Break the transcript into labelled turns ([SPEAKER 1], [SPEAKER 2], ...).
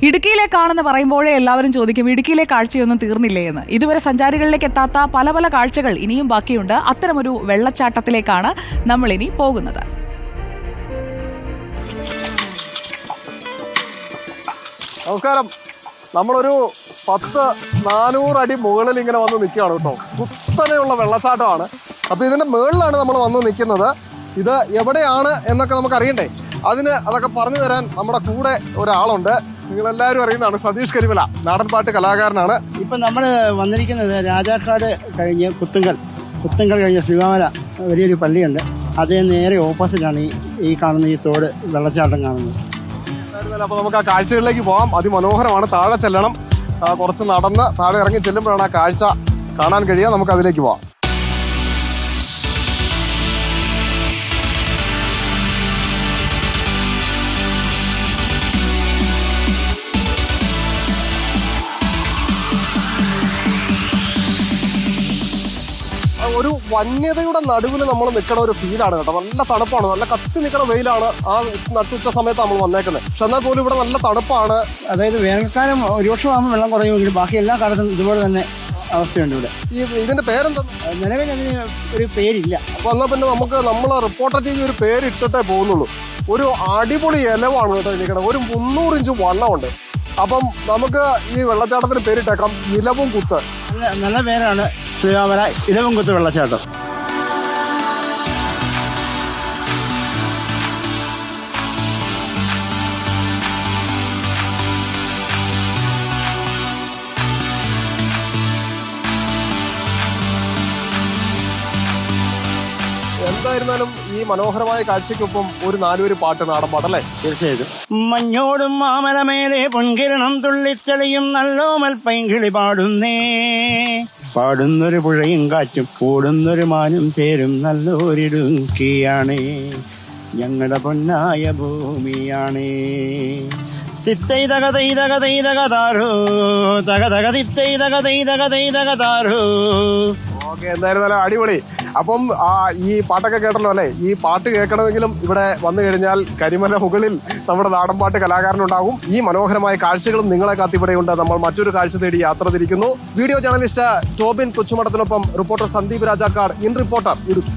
[SPEAKER 1] ഇടുക്കിയിലേക്കാണെന്ന് പറയുമ്പോഴേ എല്ലാവരും ചോദിക്കും ഇടുക്കിയിലെ കാഴ്ചയൊന്നും തീർന്നില്ലേ എന്ന്. ഇതുവരെ സഞ്ചാരികളിലേക്ക് എത്താത്ത പല പല കാഴ്ചകൾ ഇനിയും ബാക്കിയുണ്ട്. അത്തരമൊരു വെള്ളച്ചാട്ടത്തിലേക്കാണ് നമ്മളിനി പോകുന്നത്.
[SPEAKER 2] നമസ്കാരം. നമ്മളൊരു 400 അടി മുകളിൽ ഇങ്ങനെ വന്ന് നിൽക്കുകയാണ് കേട്ടോ. കുത്തനെയുള്ള വെള്ളച്ചാട്ടമാണ്. അപ്പോൾ ഇതിൻ്റെ മുകളിലാണ് നമ്മൾ വന്ന് നിൽക്കുന്നത്. ഇത് എവിടെയാണ് എന്നൊക്കെ നമുക്ക് അറിയണ്ടേ. അതൊക്കെ പറഞ്ഞു തരാൻ നമ്മുടെ കൂടെ ഒരാളുണ്ട്. നിങ്ങളെല്ലാവരും അറിയുന്നതാണ് സതീഷ് കരിമല, നാടൻപാട്ട് കലാകാരനാണ്.
[SPEAKER 3] ഇപ്പം നമ്മൾ വന്നിരിക്കുന്നത് രാജാക്കാട് കഴിഞ്ഞ് കുത്തുങ്കൽ കഴിഞ്ഞ് ശ്രീവാമല വലിയൊരു പള്ളിയുണ്ട്. അതേ നേരെ ഓപ്പോസിറ്റാണ് ഈ കാണുന്ന ഈ തോട് വെള്ളച്ചാട്ടം കാണുന്നത്.
[SPEAKER 2] അപ്പോൾ നമുക്ക് ആ കാഴ്ചകളിലേക്ക് പോകാം. അതിമനോഹരമാണ്. താഴെ ചെല്ലണം. കുറച്ച് നടന്ന് താഴെ ഇറങ്ങി ചെല്ലുമ്പോഴാണ് ആ കാഴ്ച കാണാൻ കഴിയുക. നമുക്ക് അതിലേക്ക് പോകാം. ഒരു വന്യതയുടെ നടുവിൽ നമ്മൾ നിൽക്കണ ഒരു ഫീലാണ് കേട്ടോ. നല്ല തണുപ്പാണ്, നല്ല കത്തി നിൽക്കണ വെയിലാണ്. ആ നട്ടുച്ച സമയത്ത് നമ്മൾ വന്നേക്കുന്നത്. പക്ഷെ എന്നാൽ പോലും ഇവിടെ നല്ല തണുപ്പാണ്.
[SPEAKER 3] അതായത് വേനൽക്കാലം ഒരുപക്ഷമാകുമ്പോൾ വെള്ളം കുറയുമെങ്കിലും ബാക്കി എല്ലാ കാലത്തും ഇതുപോലെ തന്നെ അവസ്ഥയുണ്ട് ഇവിടെ.
[SPEAKER 2] ഇതിന്റെ പേരെന്താ?
[SPEAKER 3] നിലവിൽ അതിന് ഒരു പേരില്ല.
[SPEAKER 2] അപ്പൊ എന്നാൽ പിന്നെ നമ്മൾ റിപ്പോർട്ടർ ടി വി ഒരു പേരിട്ടിട്ടേ പോകുന്നുള്ളൂ. ഒരു അടിപൊളി ഇലവാണ് കേട്ടോ നിൽക്കണം. ഒരു 300 ഇഞ്ച് വണ്ണമുണ്ട്. അപ്പം നമുക്ക് ഈ വെള്ളച്ചാട്ടത്തിന് പേരിട്ടേക്കാം ഇലവും കുത്ത്.
[SPEAKER 3] നല്ല പേരാണ് ശ്രീവാമല ഇലവും കുത്ത് വെള്ളച്ചാട്ടം.
[SPEAKER 2] എന്തായിരുന്നാലും ഈ മനോഹരമായ കാഴ്ചയ്ക്കൊപ്പം ഒരു 4 വരി പാട്ട്, നാടൻ പാട്ടല്ലേ?
[SPEAKER 3] തീർച്ചയായിട്ടും. മഞ്ഞോടും മാമലമേലെ പൊൻകിരണം തുള്ളിത്തെളിയും നല്ലോമൽ പൈങ്കിളി പാടുന്നേ, പാടുന്നൊരു പുഴയും കാറ്റും ഓടുന്നൊരു മാനും ചേരും നല്ലൊരിടുക്കിയാണേ, ഞങ്ങളുടെ പൊന്നായ ഭൂമിയാണേ. തിത്തൈ തക തൈ തക തൈ തക താരോ തക തക തിത്തൈ തക തൈ തക തൈ തക താരോ.
[SPEAKER 2] ഓക്കെ, എന്തായിരുന്നാലും അടിപൊളി. അപ്പം ഈ പാട്ടൊക്കെ കേട്ടല്ലോ അല്ലേ? ഈ പാട്ട് കേൾക്കണമെങ്കിലും ഇവിടെ വന്നു കഴിഞ്ഞാൽ കരിമല മുകളിൽ നമ്മുടെ നാടൻപാട്ട് കലാകാരനുണ്ടാകും. ഈ മനോഹരമായ കാഴ്ചകളും നിങ്ങളെ കാത്തിവിടെയുണ്ട്. നമ്മൾ മറ്റൊരു കാഴ്ച തേടി യാത്ര തിരിക്കുന്നു. വീഡിയോ ജേർണലിസ്റ്റ് ടോബിൻ കൊച്ചുമടത്തിനൊപ്പം reporter Sandeep Rajakkad, in reporter Idukki.